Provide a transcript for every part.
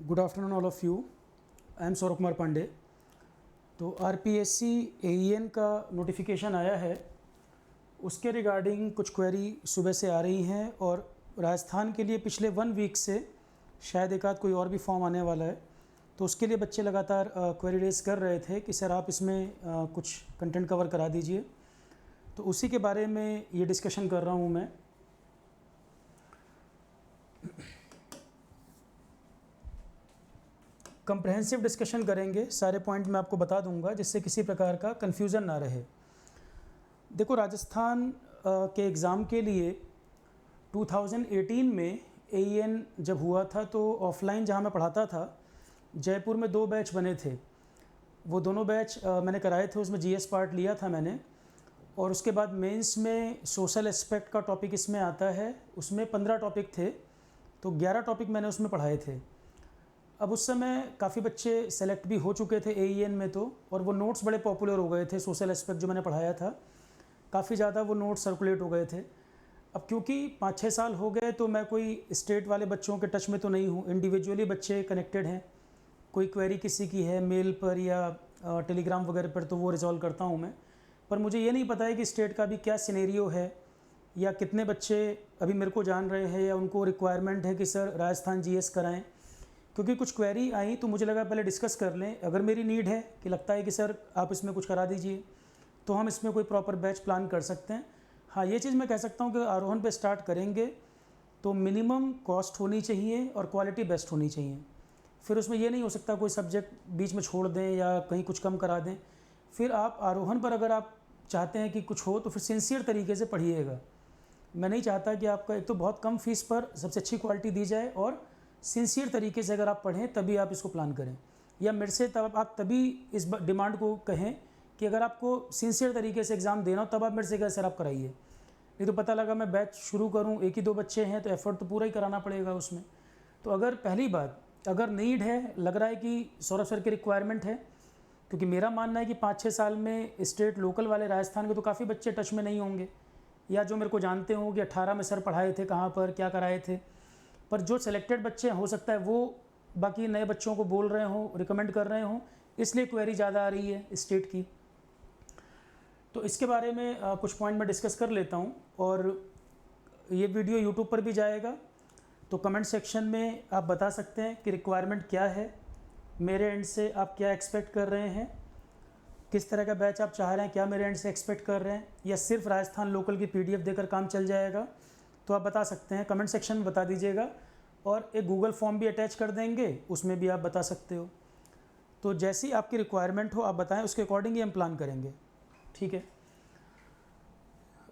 Good afternoon all of you. I am Saurabh Kumar Pandey. तो RPSC AEN का notification आया है, उसके रिगार्डिंग कुछ क्वेरी सुबह से आ रही हैं और राजस्थान के लिए पिछले 1 वीक से शायद एक आध कोई और भी फॉर्म आने वाला है। तो उसके लिए बच्चे लगातार क्वेरी रेज कर रहे थे कि सर आप इसमें कुछ कंटेंट कवर करा दीजिए। तो उसी के बारे में ये डिस्कशन कर रहा हूँ मैं। कंप्रहेंसिव डिस्कशन करेंगे, सारे पॉइंट मैं आपको बता दूंगा जिससे किसी प्रकार का कन्फ्यूज़न ना रहे। देखो, राजस्थान के एग्ज़ाम के लिए 2018 में एईएन जब हुआ था तो ऑफलाइन जहाँ मैं पढ़ाता था जयपुर में 2 बैच बने थे। वो दोनों बैच मैंने कराए थे, उसमें जीएस पार्ट लिया था मैंने। और उसके बाद मेंस में सोशल एस्पेक्ट का टॉपिक इसमें आता है, उसमें 15 टॉपिक थे, तो 11 टॉपिक मैंने उसमें पढ़ाए थे। अब उस समय काफ़ी बच्चे सेलेक्ट भी हो चुके थे एईएन में तो, और वो नोट्स बड़े पॉपुलर हो गए थे। सोशल एस्पेक्ट जो मैंने पढ़ाया था काफ़ी ज़्यादा वो नोट्स सर्कुलेट हो गए थे। अब क्योंकि 5-6 साल हो गए तो मैं कोई स्टेट वाले बच्चों के टच में तो नहीं हूँ, इंडिविजुअली बच्चे कनेक्टेड हैं। कोई क्वेरी किसी की है मेल पर या टेलीग्राम वगैरह पर तो वो रिजॉल्व करता हूँ मैं। पर मुझे ये नहीं पता है कि स्टेट का भी क्या सिनेरियो है या कितने बच्चे अभी मेरे को जान रहे हैं या उनको रिक्वायरमेंट है कि सर राजस्थान जीएस कराएं। क्योंकि कुछ क्वेरी आई तो मुझे लगा पहले डिस्कस कर लें। अगर मेरी नीड है कि लगता है कि सर आप इसमें कुछ करा दीजिए तो हम इसमें कोई प्रॉपर बैच प्लान कर सकते हैं। हाँ, ये चीज़ मैं कह सकता हूँ कि आरोहण पे स्टार्ट करेंगे तो मिनिमम कॉस्ट होनी चाहिए और क्वालिटी बेस्ट होनी चाहिए। फिर उसमें ये नहीं हो सकता कोई सब्जेक्ट बीच में छोड़ दें या कहीं कुछ कम करा दें। फिर आप आरोहण पर अगर आप चाहते हैं कि कुछ हो तो फिर सिंसियर तरीके से पढ़िएगा। मैं नहीं चाहता कि आपका एक तो बहुत कम फीस पर सबसे अच्छी क्वालिटी दी जाए, और सिंसियर तरीके से अगर आप पढ़ें तभी आप इसको प्लान करें। या मेरे से तब आप तभी इस डिमांड को कहें कि अगर आपको सिंसियर तरीके से एग्ज़ाम देना हो तब आप मेरे से कहें सर आप कराइए। नहीं तो पता लगा मैं बैच शुरू करूं, 1 ही 2 बच्चे हैं तो एफर्ट तो पूरा ही कराना पड़ेगा उसमें। तो अगर पहली बात, अगर नीड है, लग रहा है कि सौरभ सर की रिक्वायरमेंट है, क्योंकि मेरा मानना है कि 5-6 साल में स्टेट लोकल वाले राजस्थान के तो काफ़ी बच्चे टच में नहीं होंगे, या जो मेरे को जानते हों कि 18 में सर पढ़ाए थे, कहाँ पर क्या कराए थे। पर जो सिलेक्टेड बच्चे हो सकता है वो बाकी नए बच्चों को बोल रहे हों, रिकमेंड कर रहे हों, इसलिए क्वेरी ज़्यादा आ रही है स्टेट की। तो इसके बारे में कुछ पॉइंट मैं डिस्कस कर लेता हूं। और ये वीडियो यूट्यूब पर भी जाएगा, तो कमेंट सेक्शन में आप बता सकते हैं कि रिक्वायरमेंट क्या है, मेरे एंड से आप क्या एक्सपेक्ट कर रहे हैं, किस तरह का बैच आप चाह रहे हैं, क्या मेरे एंड से एक्सपेक्ट कर रहे हैं, या सिर्फ राजस्थान लोकल की पीडीएफ देकर काम चल जाएगा। तो आप बता सकते हैं, कमेंट सेक्शन में बता दीजिएगा। और एक गूगल फॉर्म भी अटैच कर देंगे, उसमें भी आप बता सकते हो। तो जैसी आपकी रिक्वायरमेंट हो आप बताएं, उसके अकॉर्डिंग ही हम प्लान करेंगे। ठीक है।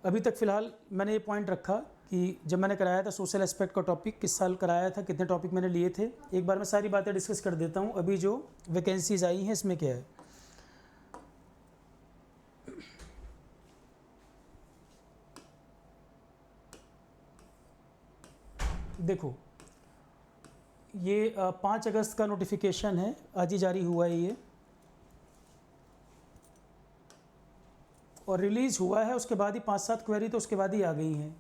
अभी तक फ़िलहाल मैंने ये पॉइंट रखा कि जब मैंने कराया था सोशल एस्पेक्ट का टॉपिक, किस साल कराया था, कितने टॉपिक मैंने लिए थे, एक बार मैं सारी बातें डिस्कस कर देता हूँ। अभी जो वैकेंसीज आई हैं इसमें क्या है। देखो, ये 5 अगस्त का नोटिफिकेशन है, आज ही जारी हुआ है ये, और रिलीज़ हुआ है उसके बाद ही 5-7 क्वेरी तो उसके बाद ही आ गई हैं।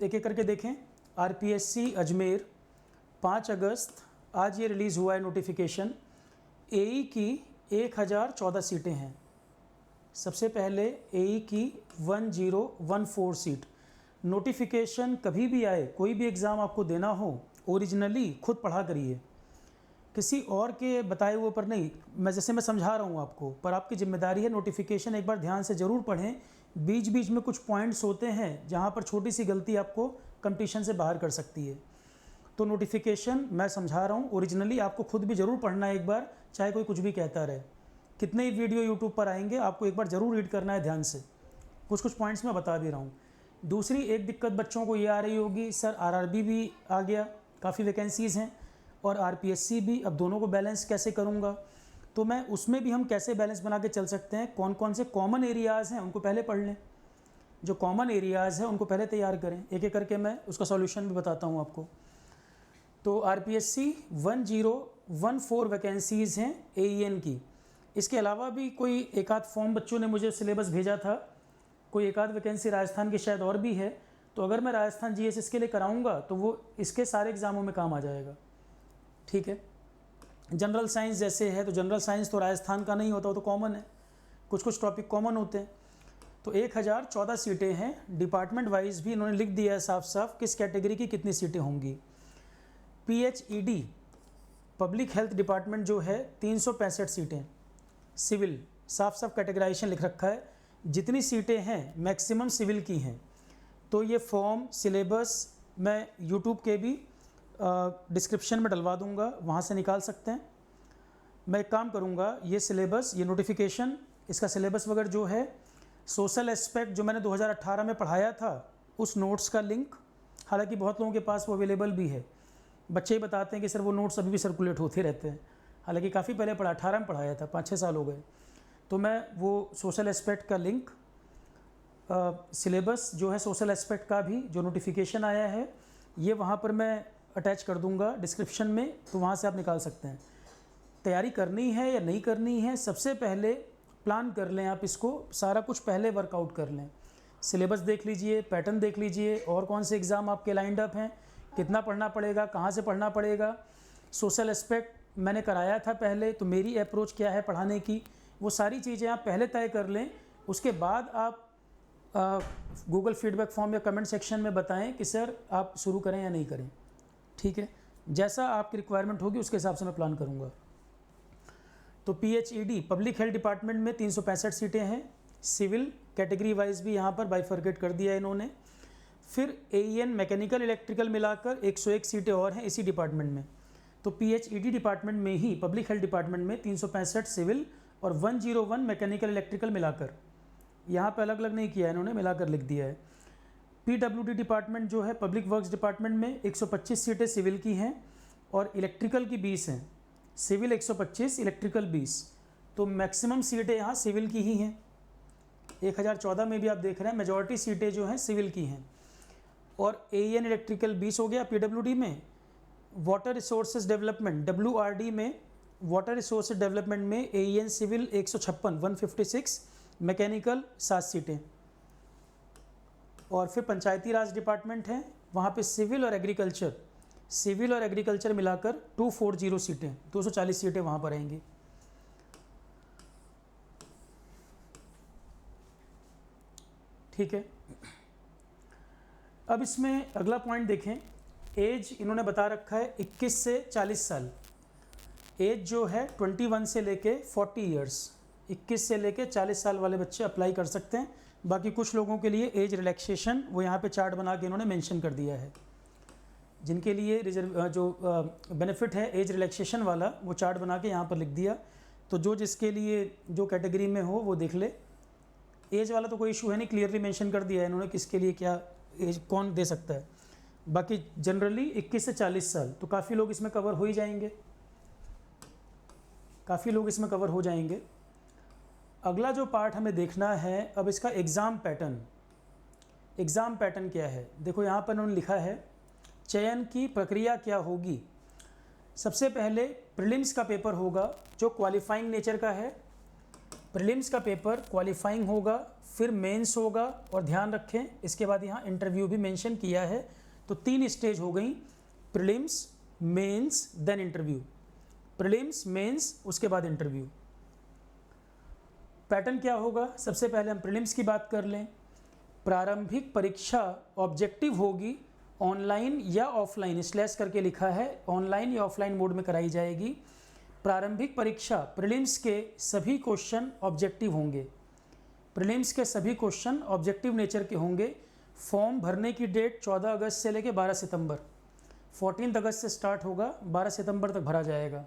एक एक करके देखें। आरपीएससी अजमेर 5 अगस्त, आज ये रिलीज़ हुआ है नोटिफिकेशन। एई की 1014 सीटें हैं। सबसे पहले एई की 1014 सीट। नोटिफिकेशन कभी भी आए, कोई भी एग्ज़ाम आपको देना हो, ओरिजिनली खुद पढ़ा करिए, किसी और के बताए हुए पर नहीं। मैं जैसे मैं समझा रहा हूँ आपको, पर आपकी जिम्मेदारी है नोटिफिकेशन एक बार ध्यान से ज़रूर पढ़ें। बीच बीच में कुछ पॉइंट्स होते हैं जहाँ पर छोटी सी गलती आपको कंपटीशन से बाहर कर सकती है। तो नोटिफिकेशन मैं समझा रहा हूँ, ओरिजिनली आपको खुद भी ज़रूर पढ़ना है एक बार, चाहे कोई कुछ भी कहता रहे। कितने ही वीडियो यूट्यूब पर आएंगे, आपको एक बार ज़रूर रीड करना है ध्यान से। कुछ पॉइंट्स मैं बता भी रहा हूँ। दूसरी एक दिक्कत बच्चों को ये आ रही होगी, सर आरआरबी भी आ गया, काफ़ी वैकेंसीज़ हैं, और आरपीएससी भी, अब दोनों को बैलेंस कैसे करूँगा। तो मैं उसमें भी हम कैसे बैलेंस बना के चल सकते हैं, कौन कौन से कॉमन एरियाज़ हैं उनको पहले पढ़ लें, जो कॉमन एरियाज़ हैं उनको पहले तैयार करें। एक एक करके मैं उसका सॉल्यूशन भी बताता हूँ आपको। तो आरपीएससी 1014 वैकेंसीज़ हैं एईएन की। इसके अलावा भी कोई एक आध फॉर्म बच्चों ने मुझे सिलेबस भेजा था, कोई एक आध वैकेंसी राजस्थान की शायद और भी है, तो अगर मैं राजस्थान जीएस के लिए कराऊंगा तो वो इसके सारे एग्ज़ामों में काम आ जाएगा। ठीक है। जनरल साइंस जैसे है तो जनरल साइंस तो राजस्थान का नहीं होता, वो तो कॉमन है, कुछ कुछ टॉपिक कॉमन होते हैं। तो 1014 सीटें हैं। डिपार्टमेंट वाइज भी इन्होंने लिख दिया है साफ साफ किस कैटेगरी की कितनी सीटें होंगी। PHED पब्लिक हेल्थ डिपार्टमेंट जो है 365 सीटें। सिविल साफ साफ कैटेगराइजेशन लिख रखा है, जितनी सीटें हैं मैक्सिमम सिविल की हैं। तो ये फॉर्म सिलेबस मैं यूट्यूब के भी डिस्क्रिप्शन में डलवा दूंगा, वहाँ से निकाल सकते हैं। मैं एक काम करूँगा, ये सिलेबस, ये नोटिफिकेशन, इसका सिलेबस वगैरह जो है, सोशल एस्पेक्ट जो मैंने 2018 में पढ़ाया था उस नोट्स का लिंक, हालांकि बहुत लोगों के पास वो अवेलेबल भी है। बच्चे ही बताते हैं कि सर वो नोट्स अभी भी सर्कुलेट होते रहते हैं, हालांकि काफ़ी पहले 18 में पढ़ाया था, 5-6 साल हो गए। तो मैं वो सोशल एस्पेक्ट का लिंक, सिलेबस जो है सोशल एस्पेक्ट का भी जो नोटिफिकेशन आया है, ये वहाँ पर मैं अटैच कर दूँगा डिस्क्रिप्शन में, तो वहाँ से आप निकाल सकते हैं। तैयारी करनी है या नहीं करनी है, सबसे पहले प्लान कर लें आप इसको, सारा कुछ पहले वर्कआउट कर लें। सिलेबस देख लीजिए, पैटर्न देख लीजिए, और कौन से एग्ज़ाम आपके लाइंड अप हैं, कितना पढ़ना पड़ेगा, कहाँ से पढ़ना पड़ेगा। सोशल एस्पेक्ट मैंने कराया था पहले, तो मेरी अप्रोच क्या है पढ़ाने की, वो सारी चीज़ें आप पहले तय कर लें। उसके बाद आप गूगल फीडबैक फॉर्म या कमेंट सेक्शन में बताएं कि सर आप शुरू करें या नहीं करें। ठीक है, जैसा आपकी रिक्वायरमेंट होगी उसके हिसाब से मैं प्लान करूँगा। तो PHED पब्लिक हेल्थ डिपार्टमेंट में 365 सीटें हैं। सिविल कैटेगरी वाइज भी यहाँ पर बाइफर्केट कर दिया है इन्होंने। फिर AEN मैकेनिकल इलेक्ट्रिकल मिलाकर 101 सीटें और हैं इसी डिपार्टमेंट में। तो PHED डिपार्टमेंट में ही, पब्लिक हेल्थ डिपार्टमेंट में 365 सिविल और 101 मैकेनिकल इलेक्ट्रिकल मिलाकर, यहाँ पर अलग अलग नहीं किया है इन्होंने, मिलाकर लिख दिया है। PWD डिपार्टमेंट जो है पब्लिक वर्क्स डिपार्टमेंट में 125 सीटें सिविल की हैं और इलेक्ट्रिकल की 20 हैं। सिविल 125, इलेक्ट्रिकल 20, तो मैक्सिमम सीटें यहाँ सिविल की ही हैं। 1014 में भी आप देख रहे हैं मेजॉरिटी सीटें जो हैं सिविल की हैं। और AEN इलेक्ट्रिकल 20 हो गया PWD में। वाटर रिसोर्सेज डेवलपमेंट WRD में, वाटर रिसोर्सेज डेवलपमेंट में AEN सिविल 156 मैकेनिकल 7 सीटें। और फिर पंचायती राज डिपार्टमेंट है, वहाँ पे सिविल और एग्रीकल्चर मिलाकर 240 सीटें, 240 सीटें वहाँ पर आएंगी। ठीक है, अब इसमें अगला पॉइंट देखें। एज इन्होंने बता रखा है 21 से 40 साल। एज जो है 21 से लेके 40 ईयर्स, 21 से लेके 40 साल वाले बच्चे अप्लाई कर सकते हैं। बाकी कुछ लोगों के लिए एज रिलैक्सेशन, वो यहाँ पे चार्ट बना के इन्होंने मेंशन कर दिया है। जिनके लिए रिजर्व जो बेनिफिट है एज रिलैक्सेशन वाला, वो चार्ट बना के यहाँ पर लिख दिया। तो जो जिसके लिए जो कैटेगरी में हो वो देख ले। एज वाला तो कोई इशू है नहीं, क्लियरली मेंशन कर दिया है इन्होंने किसके लिए क्या एज कौन दे सकता है। बाकी जनरली 21 से 40 साल, तो काफ़ी लोग इसमें कवर हो ही जाएंगे, काफ़ी लोग इसमें कवर हो जाएंगे। अगला जो पार्ट हमें देखना है अब इसका एग्ज़ाम पैटर्न। एग्ज़ाम पैटर्न क्या है, देखो यहाँ पर उन्होंने लिखा है चयन की प्रक्रिया क्या होगी। सबसे पहले प्रीलिम्स का पेपर होगा जो क्वालिफाइंग नेचर का है। प्रीलिम्स का पेपर क्वालिफाइंग होगा, फिर मेंस होगा, और ध्यान रखें इसके बाद यहाँ इंटरव्यू भी मेंशन किया है। तो 3 स्टेज हो गई, prelims, mains, then interview. Prelims, mains, उसके बाद इंटरव्यू। पैटर्न क्या होगा, सबसे पहले हम प्रीलिम्स की बात कर लें। प्रारंभिक परीक्षा ऑब्जेक्टिव होगी, ऑनलाइन या ऑफलाइन, स्लैश करके लिखा है, ऑनलाइन या ऑफलाइन मोड में कराई जाएगी। प्रारंभिक परीक्षा प्रीलिम्स के सभी क्वेश्चन ऑब्जेक्टिव होंगे। प्रीलिम्स के सभी क्वेश्चन ऑब्जेक्टिव नेचर के होंगे। फॉर्म भरने की डेट 14 अगस्त से लेकर 12 सितंबर, 14 अगस्त से स्टार्ट होगा, 12 सितंबर तक भरा जाएगा।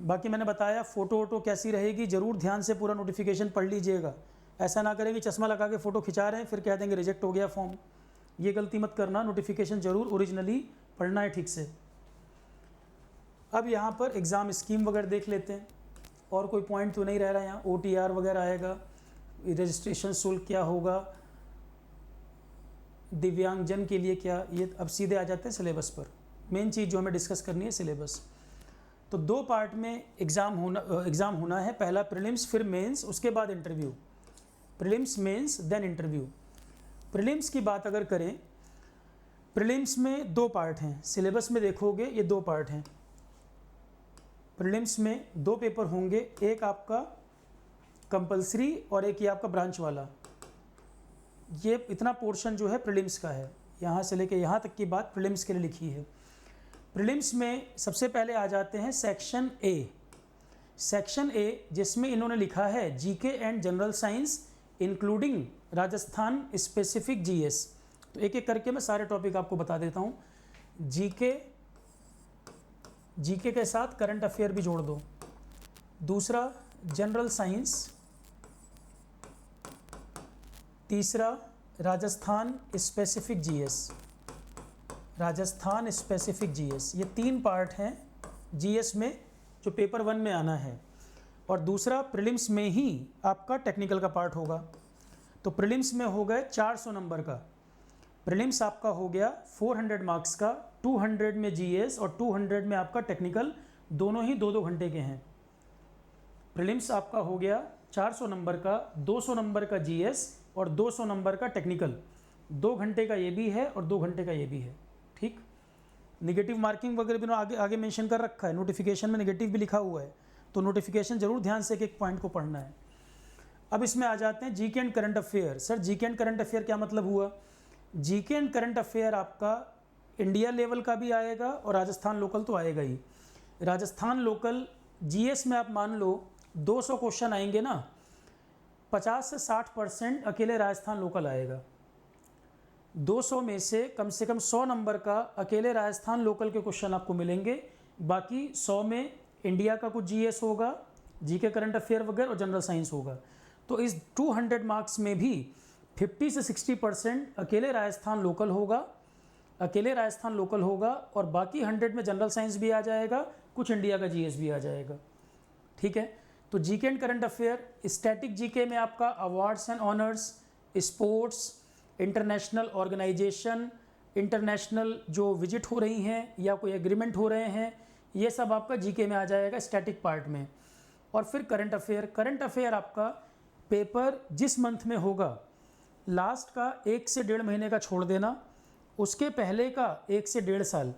बाकी मैंने बताया फ़ोटो वोटो कैसी रहेगी, ज़रूर ध्यान से पूरा नोटिफिकेशन पढ़ लीजिएगा। ऐसा ना करें कि चश्मा लगा के फ़ोटो खिंचा रहे हैं फिर कह देंगे रिजेक्ट हो गया फॉर्म। ये गलती मत करना, नोटिफिकेशन ज़रूर ओरिजिनली पढ़ना है ठीक से। अब यहाँ पर एग्ज़ाम स्कीम वगैरह देख लेते हैं, और कोई पॉइंट तो नहीं रह रहा है यहाँ। OTR वगैरह आएगा, रजिस्ट्रेशन शुल्क क्या होगा, दिव्यांगजन के लिए क्या, ये अब सीधे आ जाते हैं सिलेबस पर। मेन चीज़ जो हमें डिस्कस करनी है सिलेबस। तो 2 पार्ट में एग्ज़ाम होना है, पहला प्रीलिम्स फिर मेंस, उसके बाद interview. Prelims, mains, then interview. Prelims की बात अगर करें, प्रीलिम्स में 2 पार्ट हैं, सिलेबस में देखोगे ये 2 पार्ट हैं। प्रीलिम्स में 2 पेपर होंगे, एक आपका कंपलसरी और एक ये आपका ब्रांच वाला। ये इतना पोर्शन जो है प्रीलिम्स का है, यहाँ से लेके यहाँ तक की बात प्रीलिम्स के लिए लिखी है। प्रीलिम्स में सबसे पहले आ जाते हैं सेक्शन ए। सेक्शन ए जिसमें इन्होंने लिखा है GK and general science including Rajasthan specific GS. तो एक एक करके मैं सारे टॉपिक आपको बता देता हूँ। जीके के साथ करंट अफेयर भी जोड़ दो। दूसरा जनरल साइंस, तीसरा Rajasthan specific GS. Rajasthan specific GS, ये 3 पार्ट हैं जीएस में जो पेपर 1 में आना है। और दूसरा प्रीलिम्स में ही आपका टेक्निकल का पार्ट होगा। तो प्रीलिम्स में हो गए 400 नंबर का, प्रीलिम्स आपका हो गया 400 मार्क्स का, 200 में जीएस और 200 में आपका टेक्निकल, दोनों ही 2-2 घंटे के हैं। प्रीलिम्स आपका हो गया 400 नंबर का, 200 नंबर का जीएस और 200 नंबर का टेक्निकल। 2 घंटे का ये भी है और 2 घंटे का ये भी है। ठीक, नेगेटिव मार्किंग वगैरह भी आगे आगे मेंशन कर रखा है, नोटिफिकेशन में नेगेटिव भी लिखा हुआ है, तो नोटिफिकेशन जरूर ध्यान से एक एक पॉइंट को पढ़ना है। अब इसमें आ जाते हैं GK and current affair. Sir GK and current affair क्या मतलब हुआ? जीके एंड करंट अफेयर आपका इंडिया लेवल का भी आएगा और राजस्थान लोकल तो आएगा ही। राजस्थान लोकल जीएस में आप मान लो 200 क्वेश्चन आएंगे ना, 50 से 60% अकेले राजस्थान लोकल आएगा। 200 में से कम 100 नंबर का अकेले राजस्थान लोकल के क्वेश्चन आपको मिलेंगे। बाकी 100 में इंडिया का कुछ जीएस होगा, जीके करंट अफेयर वगैरह और जनरल साइंस होगा। तो इस 200 मार्क्स में भी 50 से 60% अकेले राजस्थान लोकल होगा, अकेले राजस्थान लोकल होगा और बाकी 100 में जनरल साइंस भी आ जाएगा, कुछ इंडिया का जीएस भी आ जाएगा। ठीक है, तो GK and current affair, static GK में आपका awards and honours, sports, international organisation, international जो विजिट हो रही हैं या कोई एग्रीमेंट हो रहे हैं, ये सब आपका जीके में आ जाएगा स्टैटिक पार्ट में। और फिर करंट अफेयर, करंट अफेयर आपका पेपर जिस मंथ में होगा, लास्ट का 1 से 1.5 महीने का छोड़ देना, उसके पहले का 1 से 1.5 साल,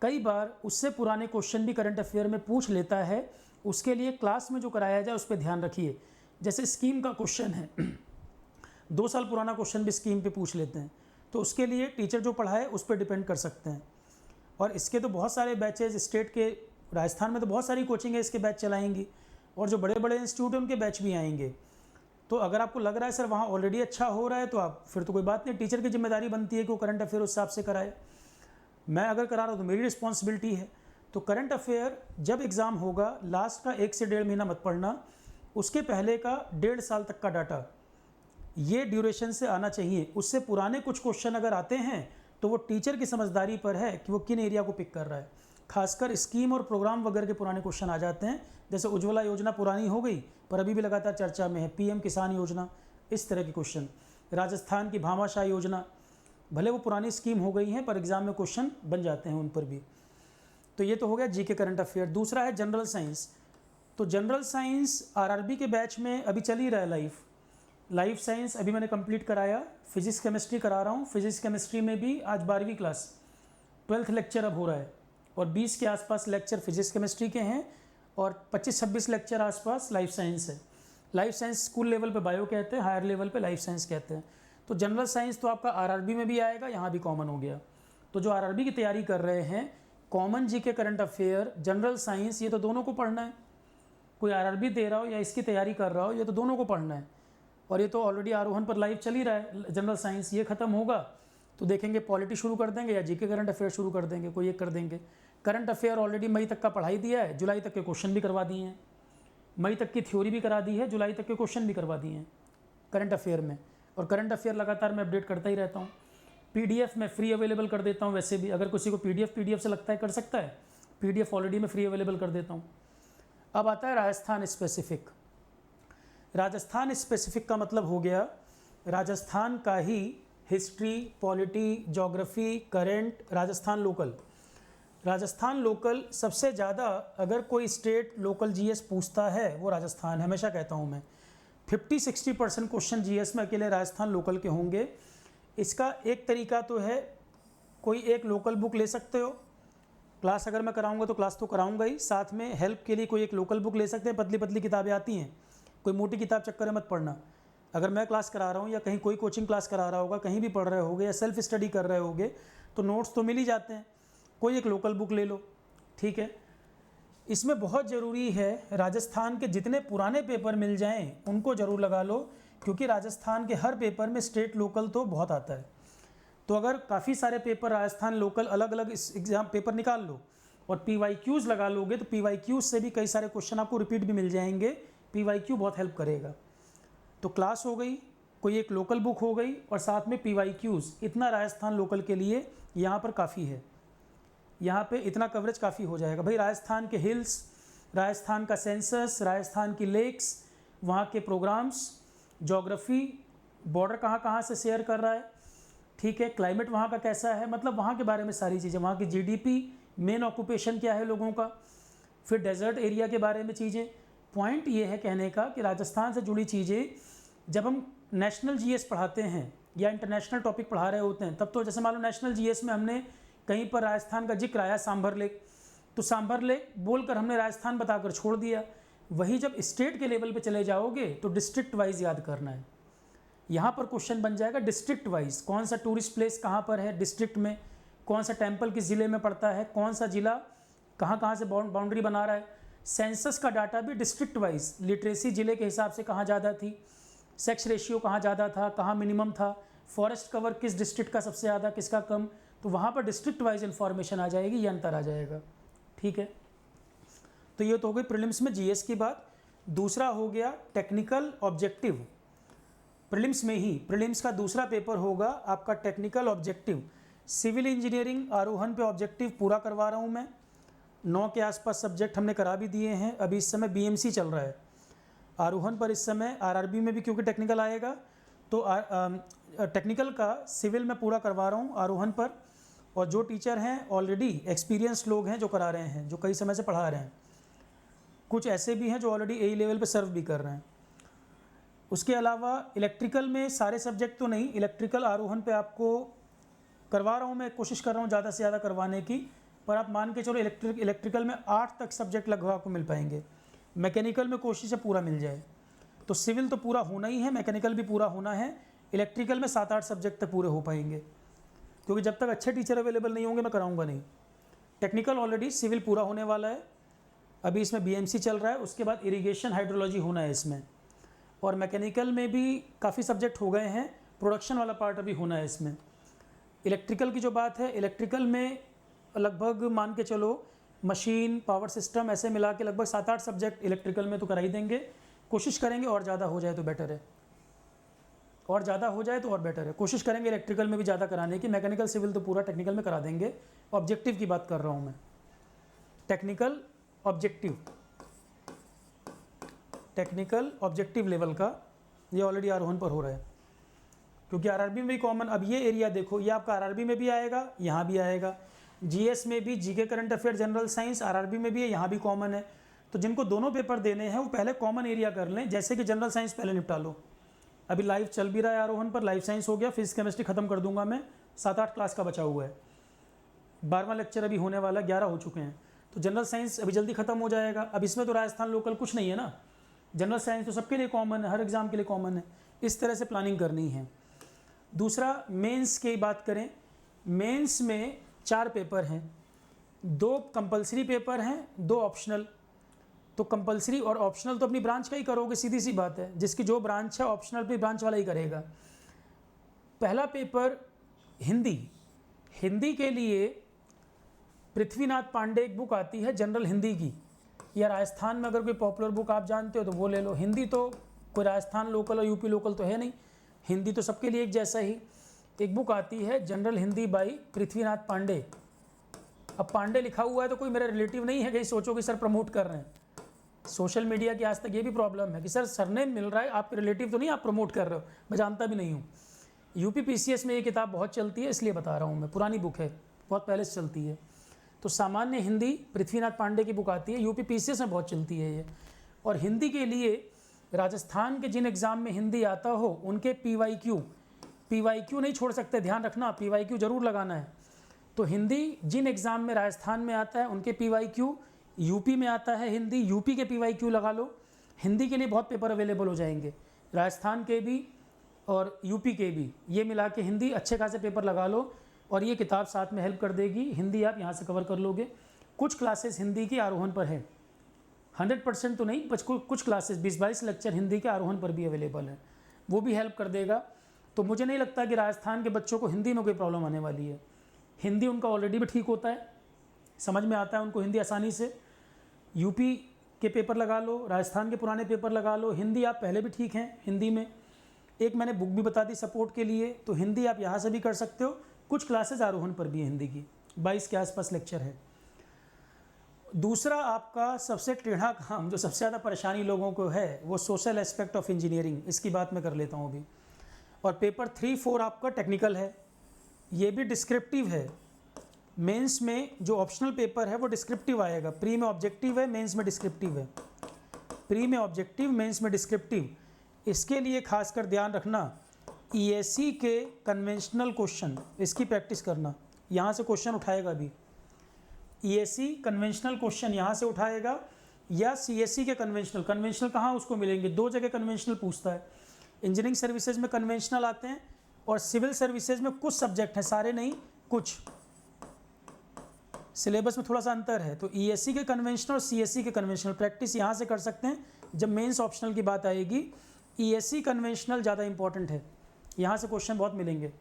कई बार उससे पुराने क्वेश्चन भी करंट अफेयर में पूछ लेता है। उसके लिए क्लास में जो कराया जाए उस पर ध्यान रखिए। जैसे स्कीम का क्वेश्चन है, 2 साल पुराना क्वेश्चन भी स्कीम पे पूछ लेते हैं, तो उसके लिए टीचर जो पढ़ाए उस पर डिपेंड कर सकते हैं। और इसके तो बहुत सारे बैचेज स्टेट के, राजस्थान में तो बहुत सारी कोचिंग है इसके बैच चलाएंगी, और जो बड़े बड़े इंस्टीट्यूट हैं उनके बैच भी आएंगे। तो अगर आपको लग रहा है सर वहाँ ऑलरेडी अच्छा हो रहा है, तो आप फिर तो कोई बात नहीं, टीचर की जिम्मेदारी बनती है कि वो करंट अफेयर उस हिसाब से कराए। मैं अगर करा रहा हूँ तो मेरी रिस्पॉन्सिबिलिटी है। तो करंट अफेयर जब एग्ज़ाम होगा, लास्ट का 1 से 1.5 महीना मत पढ़ना, उसके पहले का 1.5 साल तक का डाटा, ये ड्यूरेशन से आना चाहिए। उससे पुराने कुछ क्वेश्चन अगर आते हैं तो वो टीचर की समझदारी पर है कि वो किन एरिया को पिक कर रहा है। खासकर स्कीम और प्रोग्राम वगैरह के पुराने क्वेश्चन आ जाते हैं, जैसे उज्ज्वला योजना पुरानी हो गई पर अभी भी लगातार चर्चा में है, पीएम किसान योजना, इस तरह के क्वेश्चन। राजस्थान की भामाशाह योजना, भले वो पुरानी स्कीम हो गई हैं पर एग्जाम में क्वेश्चन बन जाते हैं उन पर भी। तो ये तो हो गया जीके करंट अफेयर। दूसरा है जनरल साइंस। तो जनरल साइंस आरआरबी के बैच में अभी चल ही रहा है लाइफ साइंस अभी मैंने कंप्लीट कराया, फिजिक्स केमिस्ट्री करा रहा हूँ। फिजिक्स केमिस्ट्री में भी आज 12वीं क्लास 12th लेक्चर अब हो रहा है, और 20 के आसपास लेक्चर फिजिक्स केमिस्ट्री के हैं और 25-26 लेक्चर आसपास लाइफ साइंस है। लाइफ साइंस स्कूल लेवल पे बायो कहते हैं, हायर लेवल पे लाइफ साइंस कहते हैं। तो जनरल साइंस तो आपका आरआरबी में भी आएगा, यहाँ भी कॉमन हो गया। तो जो आरआरबी की तैयारी कर रहे हैं, common GK current affair, general science, ये तो दोनों को पढ़ना है। कोई आरआरबी दे रहा हो या इसकी तैयारी कर रहा हो, ये तो दोनों को पढ़ना है। और ये तो ऑलरेडी आरोहण पर लाइव चल ही रहा है जनरल साइंस। ये खत्म होगा तो देखेंगे पॉलिटी शुरू कर देंगे या जीके करंट अफेयर शुरू कर देंगे, कोई एक कर देंगे। करंट अफेयर ऑलरेडी मई तक का पढ़ाई दिया है, जुलाई तक के क्वेश्चन भी करवा दिए हैं, मई तक की थ्योरी भी करा दी है, जुलाई तक के क्वेश्चन भी करवा दिए हैं करंट अफेयर में। और करंट अफेयर लगातार मैं अपडेट करता ही रहता हूँ। पीडीएफ मैं फ्री अवेलेबल कर देता हूँ, वैसे भी अगर किसी को पीडीएफ से लगता है कर सकता है, पीडीएफ ऑलरेडी मैं फ्री अवेलेबल कर देता हूँ। अब आता है राजस्थान स्पेसिफिक। राजस्थान स्पेसिफिक का मतलब हो गया राजस्थान का ही history, polity, geography, current, Rajasthan local. Rajasthan local सबसे ज़्यादा अगर कोई स्टेट लोकल जीएस पूछता है वो राजस्थान, हमेशा कहता हूँ मैं। 50-60% क्वेश्चन जीएस में अकेले राजस्थान लोकल के होंगे। इसका एक तरीका तो है, कोई एक लोकल बुक ले सकते हो, क्लास अगर मैं कराऊंगा तो क्लास तो कराऊंगा ही, साथ में हेल्प के लिए कोई एक लोकल बुक ले सकते हैं। पतली पतली किताबें आती हैं, कोई मोटी किताब चक्कर में मत पढ़ना। अगर मैं क्लास करा रहा हूँ या कहीं कोई कोचिंग क्लास करा रहा होगा, कहीं भी पढ़ रहे होगे या सेल्फ स्टडी कर रहे होगे, तो नोट्स तो मिल ही जाते हैं, कोई एक लोकल बुक ले लो, ठीक है। इसमें बहुत ज़रूरी है राजस्थान के जितने पुराने पेपर मिल जाएं उनको ज़रूर लगा लो, क्योंकि राजस्थान के हर पेपर में स्टेट लोकल तो बहुत आता है। तो अगर काफ़ी सारे पेपर राजस्थान लोकल अलग अलग इस एग्ज़ाम पेपर निकाल लो और PYQs लगा लोगे, तो PYQs से भी कई सारे क्वेश्चन आपको रिपीट भी मिल जाएंगे। PYQ बहुत हेल्प करेगा। तो क्लास हो गई, कोई एक लोकल बुक हो गई, और साथ में PYQs, इतना राजस्थान लोकल के लिए यहाँ पर काफ़ी है। यहाँ पे इतना कवरेज काफ़ी हो जाएगा भाई। राजस्थान के हिल्स, राजस्थान का सेंसस, राजस्थान की लेक्स, वहाँ के प्रोग्राम्स, ज्योग्राफी, बॉर्डर कहाँ कहाँ से शेयर कर रहा है, ठीक है, क्लाइमेट वहाँ का कैसा है, मतलब वहाँ के बारे में सारी चीज़ें, वहाँ की GDP, मेन ऑक्यूपेशन क्या है लोगों का, फिर डेजर्ट एरिया के बारे में चीज़ें। पॉइंट ये है कहने का कि राजस्थान से जुड़ी चीज़ें जब हम नेशनल GS पढ़ाते हैं या इंटरनेशनल टॉपिक पढ़ा रहे होते हैं, तब तो जैसे मान लो नेशनल GS में हमने कहीं पर राजस्थान का जिक्र आया, सांभर लेक, तो सांभर लेक बोलकर हमने राजस्थान बताकर छोड़ दिया। वही जब स्टेट के लेवल पे चले जाओगे तो डिस्ट्रिक्ट वाइज याद करना है। यहाँ पर क्वेश्चन बन जाएगा डिस्ट्रिक्ट वाइज, कौन सा टूरिस्ट प्लेस कहाँ पर है डिस्ट्रिक्ट में, कौन सा टेम्पल किस ज़िले में पड़ता है, कौन सा ज़िला कहाँ कहाँ से बाउंड्री बना रहा है। सेंसस का डाटा भी डिस्ट्रिक्ट वाइज, लिटरेसी ज़िले के हिसाब से कहाँ ज़्यादा थी, सेक्स रेशियो कहाँ ज़्यादा था, कहाँ मिनिमम था, फॉरेस्ट कवर किस डिस्ट्रिक्ट का सबसे ज़्यादा, किसका कम, तो वहाँ पर डिस्ट्रिक्ट वाइज इन्फॉर्मेशन आ जाएगी, ये अंतर आ जाएगा, ठीक है। तो ये तो हो गई प्रीलिम्स में GS की बात। दूसरा हो गया टेक्निकल ऑब्जेक्टिव। प्रीलिम्स में ही, प्रीलिम्स का दूसरा पेपर होगा आपका टेक्निकल ऑब्जेक्टिव। सिविल इंजीनियरिंग आरोहण पे ऑब्जेक्टिव पूरा करवा रहा हूँ मैं, 9 के आसपास सब्जेक्ट हमने करा भी दिए हैं। अभी इस समय BMC चल रहा है आरोहण पर, इस समय RRB में भी क्योंकि टेक्निकल आएगा, तो टेक्निकल का सिविल में पूरा करवा रहा हूँ आरोहण पर। और जो टीचर हैं ऑलरेडी एक्सपीरियंस लोग हैं जो करा रहे हैं, जो कई समय से पढ़ा रहे हैं, कुछ ऐसे भी हैं जो ऑलरेडी AE लेवल पे सर्व भी कर रहे हैं। उसके अलावा इलेक्ट्रिकल में सारे सब्जेक्ट तो नहीं, इलेक्ट्रिकल आरोहण पे आपको करवा रहा हूँ मैं, कोशिश कर रहा हूँ ज़्यादा से ज़्यादा करवाने की, पर आप मान के चलो इलेक्ट्रिकल में 8 तक सब्जेक्ट लगभग आपको मिल पाएंगे। मैकेनिकल में कोशिश है पूरा मिल जाए। तो सिविल तो पूरा होना ही है, मैकेनिकल भी पूरा होना है, इलेक्ट्रिकल में 7-8 सब्जेक्ट तक पूरे हो पाएंगे, क्योंकि जब तक अच्छे टीचर अवेलेबल नहीं होंगे मैं कराऊंगा नहीं। टेक्निकल ऑलरेडी सिविल पूरा होने वाला है, अभी इसमें BMC चल रहा है, उसके बाद इरिगेशन हाइड्रोलॉजी होना है इसमें, और मैकेनिकल में भी काफ़ी सब्जेक्ट हो गए हैं, प्रोडक्शन वाला पार्ट अभी होना है इसमें। इलेक्ट्रिकल की जो बात है, इलेक्ट्रिकल में लगभग मान के चलो मशीन, पावर सिस्टम ऐसे मिला के लगभग 7-8 सब्जेक्ट इलेक्ट्रिकल में तो करा ही देंगे। कोशिश करेंगे और ज़्यादा हो जाए तो बेटर है, और ज़्यादा हो जाए तो और बेटर है। कोशिश करेंगे इलेक्ट्रिकल में भी ज़्यादा कराने की, मैकेनिकल सिविल तो पूरा टेक्निकल में करा देंगे। ऑब्जेक्टिव की बात कर रहा हूँ मैं, technical objective, technical objective level का ये ऑलरेडी आरोहण पर हो रहा है, क्योंकि RRB में भी कॉमन। अब ये एरिया देखो, ये आपका RRB में भी आएगा, यहाँ भी आएगा, GS में भी, GK current affair general science RRB में भी है, यहाँ भी कॉमन है। तो जिनको दोनों पेपर देने हैं वो पहले कॉमन एरिया कर लें, जैसे कि जनरल साइंस पहले निपटा लो। अभी लाइव चल भी रहा है आरोहण पर, लाइफ साइंस हो गया, फिजिक्स केमिस्ट्री खत्म कर दूंगा मैं, 7-8 क्लास का बचा हुआ है, 12वां लेक्चर अभी होने वाला, 11 हो चुके हैं। तो जनरल साइंस अभी जल्दी खत्म हो जाएगा। अब इसमें तो राजस्थान लोकल कुछ नहीं है ना, जनरल साइंस तो सबके लिए कॉमन है, हर एग्ज़ाम के लिए कॉमन है। इस तरह से प्लानिंग करनी है। दूसरा, मेंस की बात करें, मेंस में 4 पेपर हैं, 2 कंपलसरी पेपर हैं, 2 ऑप्शनल। तो कंपलसरी और ऑप्शनल तो अपनी ब्रांच का ही करोगे, सीधी सी बात है, जिसकी जो ब्रांच है ऑप्शनल भी ब्रांच वाला ही करेगा। पहला पेपर हिंदी, हिंदी के लिए पृथ्वीनाथ पांडे एक बुक आती है जनरल हिंदी की, या राजस्थान में अगर कोई पॉपुलर बुक आप जानते हो तो वो ले लो। हिंदी तो कोई राजस्थान लोकल और यूपी लोकल तो है नहीं, हिंदी तो सबके लिए एक जैसा ही। एक बुक आती है जनरल हिंदी बाई पृथ्वीनाथ पांडे। अब पांडे लिखा हुआ है तो कोई मेरा रिलेटिव नहीं है, कहीं सोचो कि सर प्रमोट कर रहे हैं। सोशल मीडिया की आज तक ये भी प्रॉब्लम है कि सर सरनेम मिल रहा है, आपके रिलेटिव तो नहीं, आप प्रमोट कर रहे हो, मैं जानता भी नहीं हूँ। यूपी PCS में ये किताब बहुत चलती है, इसलिए बता रहा हूँ मैं, पुरानी बुक है, बहुत पहले से चलती है। तो सामान्य हिंदी पृथ्वीनाथ पांडे की बुक आती है, यूपी PCS में बहुत चलती है ये। और हिंदी के लिए राजस्थान के जिन एग्ज़ाम में हिंदी आता हो उनके पीवाईक्यू नहीं छोड़ सकते, ध्यान रखना, पीवाईक्यू जरूर लगाना है। तो हिंदी जिन एग्ज़ाम में राजस्थान में आता है उनके पीवाईक्यू, यूपी में आता है हिंदी, यूपी के पीवाईक्यू लगा लो। हिंदी के लिए बहुत पेपर अवेलेबल हो जाएंगे, राजस्थान के भी और यूपी के भी, ये मिला के हिंदी अच्छे खासे पेपर लगा लो और ये किताब साथ में हेल्प कर देगी। हिंदी आप यहाँ से कवर कर लोगे। कुछ क्लासेस हिंदी की आरोहण पर है, 100% तो नहीं, बस कुछ क्लासेस 20-22 लेक्चर हिंदी के आरोहण पर भी अवेलेबल है, वो भी हेल्प कर देगा। तो मुझे नहीं लगता कि राजस्थान के बच्चों को हिंदी में कोई प्रॉब्लम आने वाली है। हिंदी उनका ऑलरेडी भी ठीक होता है, समझ में आता है उनको हिंदी आसानी से। यूपी के पेपर लगा लो, राजस्थान के पुराने पेपर लगा लो, हिंदी आप पहले भी ठीक हैं हिंदी में। एक मैंने बुक भी बता दी सपोर्ट के लिए, तो हिंदी आप यहाँ से भी कर सकते हो। कुछ क्लासेस आरोहण पर भी है हिंदी की, 22 के आसपास लेक्चर है। दूसरा आपका सबसे टेढ़ा काम जो सबसे ज़्यादा परेशानी लोगों को है वो सोशल एस्पेक्ट ऑफ इंजीनियरिंग, इसकी बात मैं कर लेता हूँ अभी। और पेपर 3-4 आपका टेक्निकल है, ये भी डिस्क्रिप्टिव है। मेंस में जो ऑप्शनल पेपर है वो डिस्क्रिप्टिव आएगा, प्री में ऑब्जेक्टिव है, मेंस में डिस्क्रिप्टिव है। प्री में ऑब्जेक्टिव, मेंस में डिस्क्रिप्टिव। इसके लिए खासकर ध्यान रखना, ईएससी के कन्वेंशनल क्वेश्चन, इसकी प्रैक्टिस करना। यहाँ से क्वेश्चन उठाएगा भी, ईएससी कन्वेंशनल क्वेश्चन यहाँ से उठाएगा, या सीएससी के कन्वेंशनल कहाँ उसको मिलेंगे, 2 जगह कन्वेंशनल पूछता है। इंजीनियरिंग सर्विसेज में कन्वेंशनल आते हैं और सिविल सर्विसेज में कुछ सब्जेक्ट हैं, सारे नहीं, कुछ सिलेबस में थोड़ा सा अंतर है। तो ईएससी के कन्वेंशनल और सीएससी के कन्वेंशनल प्रैक्टिस यहाँ से कर सकते हैं। जब मेंस ऑप्शनल की बात आएगी, ईएससी कन्वेंशनल ज़्यादा इंपॉर्टेंट है, यहाँ से क्वेश्चन बहुत मिलेंगे।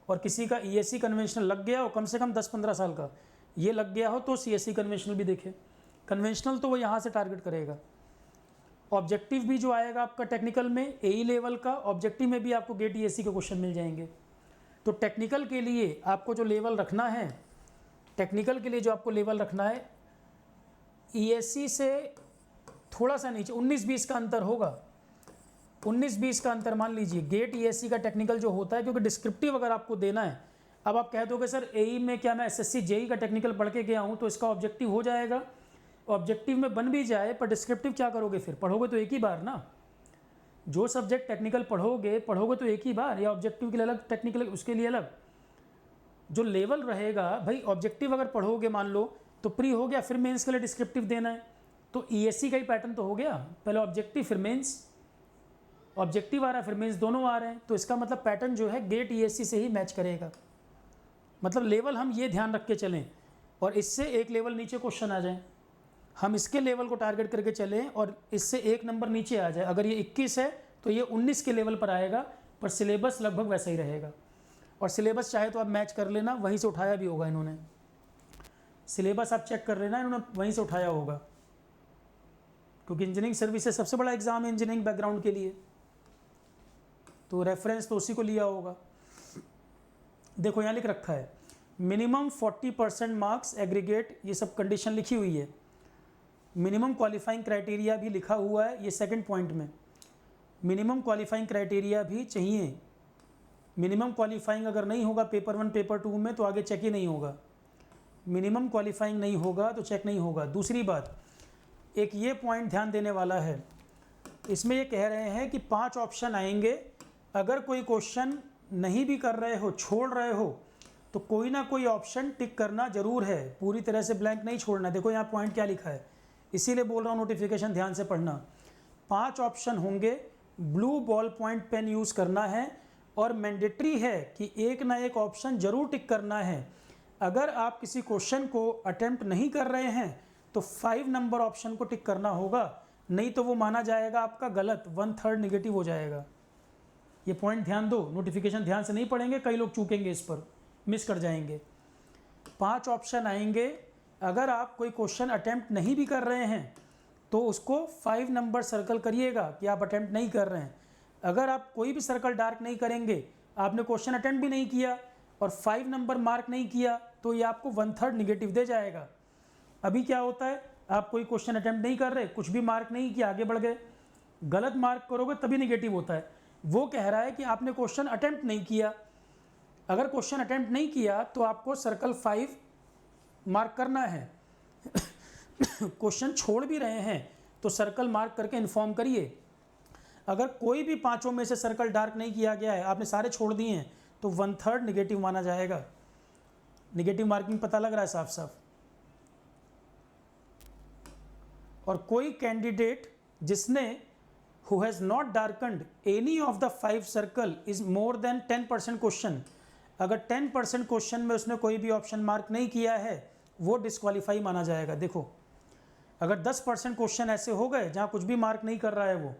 और किसी का ईएससी कन्वेंशनल लग गया हो, कम से कम 10-15 साल का ये लग गया हो, तो सीएससी कन्वेंशनल भी देखे। कन्वेंशनल तो वो यहाँ से टारगेट करेगा। ऑब्जेक्टिव भी जो आएगा आपका टेक्निकल में, एई लेवल का, ऑब्जेक्टिव में भी आपको गेट ईएससी के क्वेश्चन मिल जाएंगे। तो टेक्निकल के लिए आपको जो लेवल रखना है, टेक्निकल के लिए जो आपको लेवल रखना है, ईएससी से थोड़ा सा नीचे 19-20 का अंतर होगा। 19-20 का अंतर मान लीजिए गेट ईएससी का टेक्निकल जो होता है, क्योंकि डिस्क्रिप्टिव अगर आपको देना है, अब आप कह दोगे सर एई में क्या मैं एसएससी जेई का टेक्निकल पढ़ के गया हूँ तो इसका ऑब्जेक्टिव हो जाएगा। ऑब्जेक्टिव में बन भी जाए पर डिस्क्रिप्टिव क्या करोगे, फिर पढ़ोगे तो एक ही बार ना। जो सब्जेक्ट टेक्निकल पढ़ोगे तो एक ही बार, या ऑब्जेक्टिव के लिए अलग, टेक्निकल उसके लिए अलग। जो लेवल रहेगा भाई, ऑब्जेक्टिव अगर पढ़ोगे मान लो तो प्री हो गया, फिर मेंस के लिए डिस्क्रिप्टिव देना है, तो ईएससी का ही पैटर्न तो हो गया, पहले ऑब्जेक्टिव फिर मेंस, ऑब्जेक्टिव आ रहा है फिर मेंस, दोनों आ रहे हैं। तो इसका मतलब पैटर्न जो है गेट ईएससी से ही मैच करेगा। मतलब लेवल हम ये ध्यान रख के चलें और इससे एक लेवल नीचे क्वेश्चन आ जाए, हम इसके लेवल को टारगेट करके चलें और इससे एक नंबर नीचे आ जाए। अगर ये 21 है तो ये 19 के लेवल पर आएगा, पर सिलेबस लगभग वैसा ही रहेगा। और सिलेबस चाहे तो आप मैच कर लेना, वहीं से उठाया भी होगा इन्होंने, सिलेबस आप चेक कर लेना, इन्होंने वहीं से उठाया होगा, क्योंकि इंजीनियरिंग सर्विसेज सबसे बड़ा एग्जाम है इंजीनियरिंग बैकग्राउंड के लिए, तो रेफरेंस तो उसी को लिया होगा। देखो यहाँ लिख रखा है मिनिमम 40% मार्क्स एग्रीगेट, ये सब कंडीशन लिखी हुई है। मिनिमम क्वालिफाइंग क्राइटेरिया भी लिखा हुआ है, ये सेकंड पॉइंट में मिनिमम क्वालिफाइंग क्राइटेरिया भी चाहिए। मिनिमम क्वालिफाइंग अगर नहीं होगा पेपर 1 पेपर 2 में तो आगे चेक ही नहीं होगा। मिनिमम क्वालिफाइंग नहीं होगा तो चेक नहीं होगा। दूसरी बात, एक ये पॉइंट ध्यान देने वाला है, इसमें ये कह रहे हैं कि 5 ऑप्शन आएंगे, अगर कोई क्वेश्चन नहीं भी कर रहे हो, छोड़ रहे हो, तो कोई ना कोई ऑप्शन टिक करना जरूर है, पूरी तरह से ब्लैंक नहीं छोड़ना। देखो यहाँ पॉइंट क्या लिखा है, इसीलिए बोल रहा हूँ नोटिफिकेशन ध्यान से पढ़ना। 5 ऑप्शन होंगे, blue ball point pen use करना है और मैंडेटरी है कि एक ना एक ऑप्शन जरूर टिक करना है। अगर आप किसी क्वेश्चन को अटेम्प्ट नहीं कर रहे हैं तो 5 नंबर ऑप्शन को टिक करना होगा, नहीं तो वो माना जाएगा आपका गलत, 1/3 नेगेटिव हो जाएगा। ये पॉइंट ध्यान दो, नोटिफिकेशन ध्यान से नहीं पढ़ेंगे, कई लोग चूकेंगे, इस पर मिस कर जाएंगे। 5 ऑप्शन आएंगे, अगर आप कोई क्वेश्चन अटेम्प्ट नहीं भी कर रहे हैं तो उसको 5 नंबर सर्कल करिएगा कि आप अटेम्प्ट नहीं कर रहे हैं। अगर आप कोई भी सर्कल डार्क नहीं करेंगे, आपने क्वेश्चन अटेम्प्ट भी नहीं किया और 5 नंबर मार्क नहीं किया, तो ये आपको 1/3 नेगेटिव दे जाएगा। अभी क्या होता है, आप कोई क्वेश्चन अटेम्प्ट नहीं कर रहे, कुछ भी मार्क नहीं किया, आगे बढ़ गए, गलत मार्क करोगे तभी नेगेटिव होता है। वो कह रहा है कि आपने क्वेश्चन अटेम्प्ट नहीं किया, अगर क्वेश्चन अटेम्प्ट नहीं किया तो आपको सर्कल 5 मार्क करना है। क्वेश्चन छोड़ भी रहे हैं तो सर्कल मार्क करके इन्फॉर्म करिए अगर कोई भी पांचों में से सर्कल डार्क नहीं किया गया है, आपने सारे छोड़ दिए हैं, तो 1/3 नेगेटिव माना जाएगा। नेगेटिव मार्किंग पता लग रहा है साफ साफ। और कोई कैंडिडेट जिसने who has not darkened any of the 5 circle is more than 10% question, अगर 10% क्वेश्चन में उसने कोई भी ऑप्शन मार्क नहीं किया है, वो डिस्क्वालीफाई माना जाएगा। देखो, अगर 10% क्वेश्चन ऐसे हो गए जहाँ कुछ भी मार्क नहीं कर रहा है, वो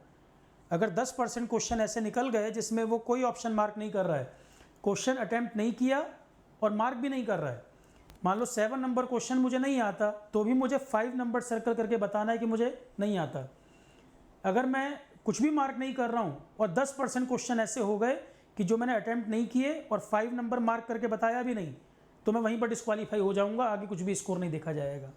अगर 10% क्वेश्चन ऐसे निकल गए जिसमें वो कोई ऑप्शन मार्क नहीं कर रहा है, क्वेश्चन अटेम्प्ट नहीं किया और मार्क भी नहीं कर रहा है, मान लो 7 नंबर क्वेश्चन मुझे नहीं आता, तो भी मुझे 5 नंबर सर्कल करके बताना है कि मुझे नहीं आता। अगर मैं कुछ भी मार्क नहीं कर रहा हूँ और 10% क्वेश्चन ऐसे हो गए कि जो मैंने अटेम्प्ट नहीं किए और 5 नंबर मार्क करके बताया भी नहीं, तो मैं वहीं पर डिस्क्वालीफाई हो जाऊँगा, आगे कुछ भी स्कोर नहीं देखा जाएगा।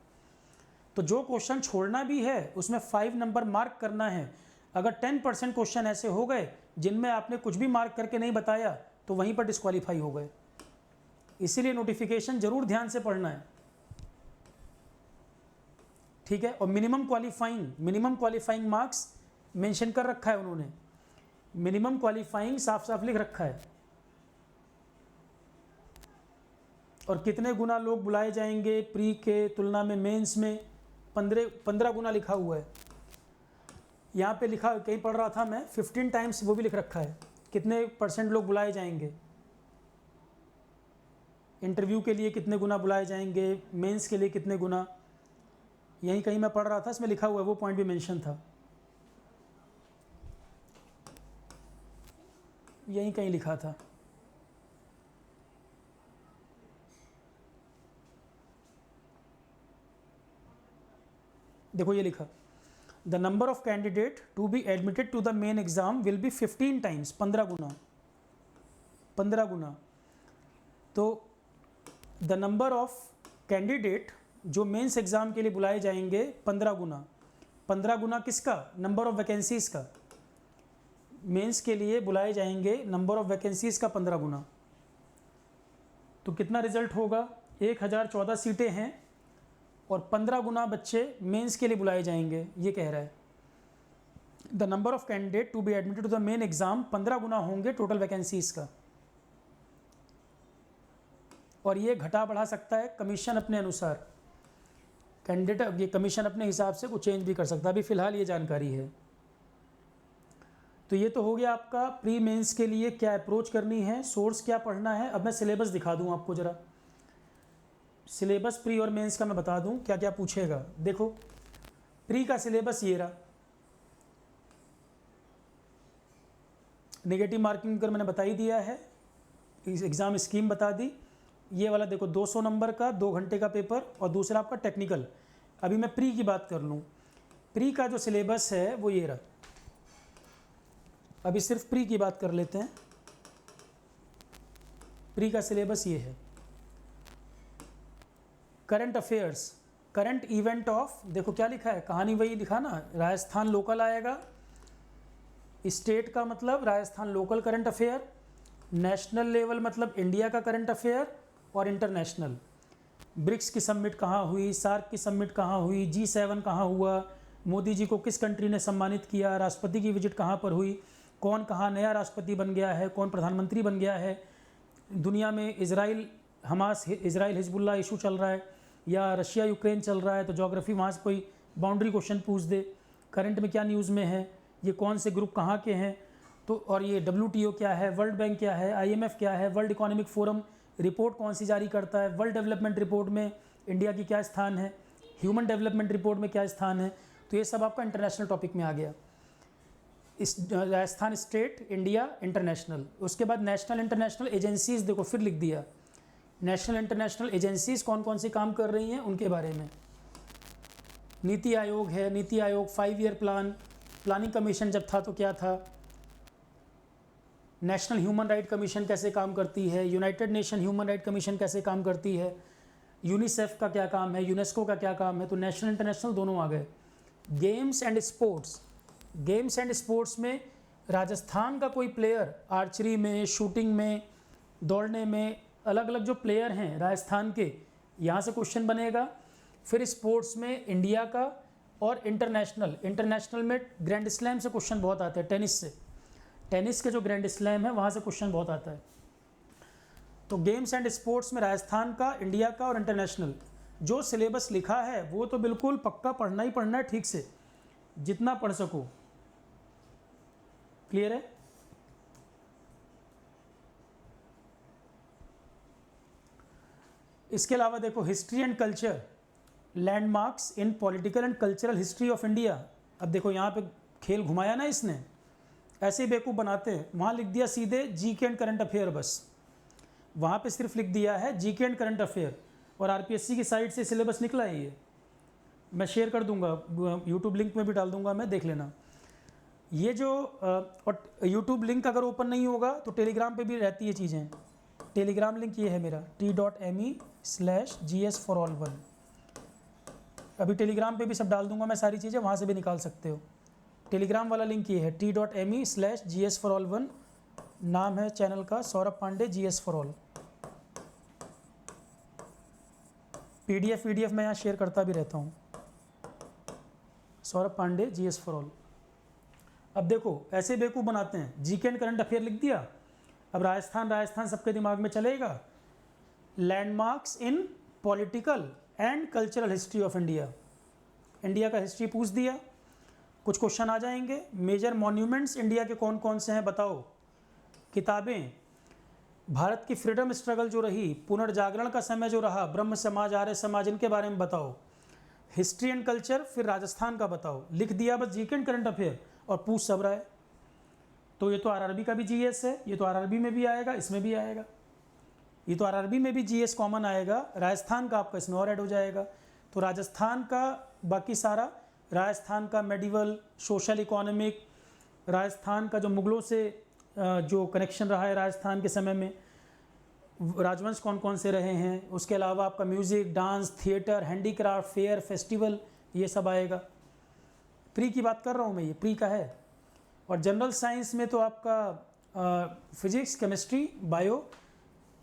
तो जो क्वेश्चन छोड़ना भी है उसमें 5 नंबर मार्क करना है। अगर 10% क्वेश्चन ऐसे हो गए जिनमें आपने कुछ भी मार्क करके नहीं बताया, तो वहीं पर डिस्क्वालीफाई हो गए। इसीलिए नोटिफिकेशन जरूर ध्यान से पढ़ना है, ठीक है। और मिनिमम क्वालिफाइंग मार्क्स मेंशन कर रखा है उन्होंने, मिनिमम क्वालिफाइंग साफ साफ लिख रखा है। और कितने गुना लोग बुलाए जाएंगे प्री के तुलना में मेंस में, 15 गुना लिखा हुआ है यहाँ पे। लिखा कहीं पढ़ रहा था मैं, 15 टाइम्स वो भी लिख रखा है, कितने % लोग बुलाए जाएंगे इंटरव्यू के लिए, कितने गुना बुलाए जाएंगे मेंस के लिए, कितने गुना, यहीं कहीं मैं पढ़ रहा था, इसमें लिखा हुआ है, वो पॉइंट भी मेंशन था, यहीं कहीं लिखा था। देखो ये लिखा, the number of candidate to be admitted to the main exam will be 15 times, 15 गुना। तो द नंबर ऑफ कैंडिडेट जो मेंस एग्जाम के लिए बुलाए जाएंगे 15 गुना किसका? नंबर ऑफ वैकेंसीज का। मेंस के लिए बुलाए जाएंगे नंबर ऑफ वैकेंसीज का 15 गुना। तो कितना रिजल्ट होगा? 1014 सीटें हैं और 15 गुना बच्चे मेंस के लिए बुलाए जाएंगे, ये कह रहा है। The number of candidate to be admitted to the main exam 15 गुना होंगे टोटल वैकेंसीज का। और ये घटा बढ़ा सकता है कमीशन अपने अनुसार, कैंडिडेट ये कमीशन अपने हिसाब से कुछ चेंज भी कर सकता है। अभी फ़िलहाल ये जानकारी है। तो ये तो हो गया आपका प्री मेंस के लिए क्या अप्रोच करनी है, सोर्स क्या पढ़ना है। अब मैं सिलेबस दिखा दूँ आपको ज़रा, सिलेबस प्री और मेंस का मैं बता दूं क्या क्या पूछेगा। देखो प्री का सिलेबस ये रहा, नेगेटिव मार्किंग कर मैंने बता ही दिया है, एग्ज़ाम स्कीम बता दी। ये वाला देखो 200 नंबर का 2 घंटे का पेपर और दूसरा आपका टेक्निकल। अभी मैं प्री की बात कर लूँ, प्री का जो सिलेबस है वो ये रहा। अभी सिर्फ प्री की बात कर लेते हैं। प्री का सिलेबस ये है, current affairs, current event of, देखो क्या लिखा है, कहानी वही लिखा ना, राजस्थान लोकल आएगा, स्टेट का मतलब Rajasthan local current affair, national level मतलब इंडिया का करंट अफेयर, और इंटरनेशनल ब्रिक्स की समिट कहाँ हुई, सार्क की समिट कहाँ हुई, G7 कहाँ हुआ, मोदी जी को किस कंट्री ने सम्मानित किया, राष्ट्रपति की विजिट कहाँ पर हुई, कौन कहाँ नया राष्ट्रपति बन गया है, कौन प्रधानमंत्री बन गया है, दुनिया में Israel Hamas Israel Hezbollah issue चल रहा है या रशिया यूक्रेन चल रहा है, तो ज्योग्राफी वहाँ से कोई बाउंड्री क्वेश्चन पूछ दे, करंट में क्या न्यूज़ में है, ये कौन से ग्रुप कहाँ के हैं, तो और ये WTO क्या है, वर्ल्ड बैंक क्या है, IMF क्या है, वर्ल्ड इकोनॉमिक फोरम रिपोर्ट कौन सी जारी करता है, वर्ल्ड डेवलपमेंट रिपोर्ट में इंडिया की क्या स्थान है, ह्यूमन डेवलपमेंट रिपोर्ट में क्या स्थान है। तो ये सब आपका इंटरनेशनल टॉपिक में आ गया। इस राजस्थान स्टेट, इंडिया, इंटरनेशनल। उसके बाद नेशनल इंटरनेशनल एजेंसीज़, देखो फिर लिख दिया, नेशनल इंटरनेशनल एजेंसीज़ कौन कौन सी काम कर रही हैं उनके बारे में। नीति आयोग है, NITI Aayog 5 year plan, planning commission जब था तो क्या था, नेशनल ह्यूमन राइट कमीशन कैसे काम करती है, United nation human right commission कैसे काम करती है, यूनिसेफ का क्या काम है, यूनेस्को का क्या काम है। तो नेशनल इंटरनेशनल दोनों आ गए। Games and sports, games and sports में राजस्थान का कोई प्लेयर आर्चरी में, शूटिंग में, दौड़ने में, अलग अलग जो प्लेयर हैं राजस्थान के, यहाँ से क्वेश्चन बनेगा। फिर स्पोर्ट्स में इंडिया का और इंटरनेशनल में ग्रैंड स्लैम से क्वेश्चन बहुत आते हैं, टेनिस से, टेनिस के जो ग्रैंड स्लैम है वहाँ से क्वेश्चन बहुत आता है। तो गेम्स एंड स्पोर्ट्स में राजस्थान का, इंडिया का और इंटरनेशनल जो सिलेबस लिखा है वो तो बिल्कुल पक्का पढ़ना ही पढ़ना है, ठीक से जितना पढ़ सको। क्लियर है? इसके अलावा देखो history and culture, landmarks in political and cultural history of India. अब देखो यहाँ पे खेल घुमाया ना इसने, ऐसे ही बेवकूफ़ बनाते हैं। वहाँ लिख दिया सीधे जीके एंड करंट अफेयर, बस वहाँ पे सिर्फ लिख दिया है जीके एंड करंट अफेयर, और आरपीएससी की साइट से सिलेबस निकला है ये, मैं शेयर कर दूंगा, यूट्यूब लिंक में भी डाल दूंगा मैं, देख लेना। ये जो और यूट्यूब लिंक अगर ओपन नहीं होगा तो टेलीग्राम पे भी रहती है चीज़ें। टेलीग्राम लिंक ये है मेरा t.me/gs4all1। अभी टेलीग्राम पे भी सब डाल दूंगा मैं सारी चीज़ें, वहाँ से भी निकाल सकते हो। टेलीग्राम वाला लिंक ये है t.me/gs4all1, नाम है चैनल का सौरभ पांडे GS4all। पीडीएफ मैं यहाँ शेयर करता भी रहता हूँ, सौरभ पांडे GS4all। अब देखो ऐसे बेवकूफ़ बनाते हैं, जीके एंड करंट अफेयर लिख दिया। अब राजस्थान सबके दिमाग में चलेगा। Landmarks in political and cultural history of India, India का हिस्ट्री पूछ दिया, कुछ क्वेश्चन आ जाएंगे। मेजर मॉन्यूमेंट्स इंडिया के कौन कौन से हैं बताओ। किताबें, भारत की फ्रीडम स्ट्रगल जो रही, पुनर्जागरण का समय जो रहा, ब्रह्म समाज, आर्य समाज, इनके बारे में बताओ। हिस्ट्री एंड कल्चर, फिर राजस्थान का बताओ। लिख दिया बस जीके एंड करंट अफेयर, और पूछ सब रहा है। तो ये तो आरआरबी का भी जीएस है, ये तो आरआरबी में भी आएगा, इसमें भी आएगा। ये तो आरआरबी में भी जीएस कॉमन आएगा, राजस्थान का आपका इसमें और ऐड हो जाएगा। तो राजस्थान का बाकी सारा, राजस्थान का मेडिवल, सोशल इकोनॉमिक, राजस्थान का जो मुगलों से जो कनेक्शन रहा है राजस्थान के समय में, राजवंश कौन कौन से रहे हैं, उसके अलावा आपका music, dance, theatre, handicraft, fair, festival, ये सब आएगा। प्री की बात कर रहा हूँ मैं, ये प्री का है। और जनरल साइंस में तो आपका फिजिक्स, केमिस्ट्री, बायो,